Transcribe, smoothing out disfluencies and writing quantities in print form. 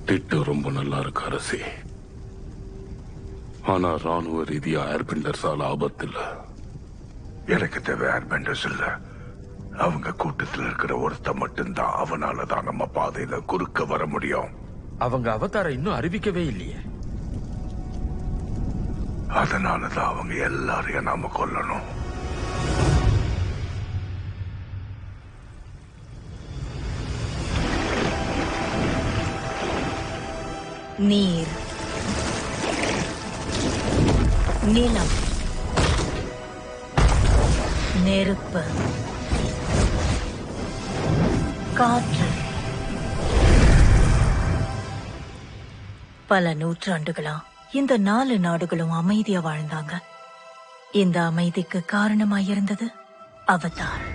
திட்டம் ரொம்ப நல்லா இருக்கு அரசி. ஆனா ராணுவ ரீதியா ஏர்பெண்டர்ஸால ஆபத்து இல்ல. எனக்கு தேவை ஏர்பெண்டர்ஸ் இல்ல. அவங்க கூட்டத்தில் இருக்கிற ஒருத்த மட்டும்தான். அவனாலதான் நம்ம பாதையில குறுக்க வர முடியும். அவங்க அவதாரம் இன்னும் அறிவிக்கவே இல்லையே. அதனாலதான் அவங்க எல்லாரையும் நாம கொல்லணும். நீர், நிலம், நெருப்பு, காற்று. பல நூற்றாண்டுகளா இந்த 4 நாடுகளும் அமைதியா வாழ்ந்தாங்க. இந்த அமைதிக்கு காரணமாயிருந்தது அவதார்.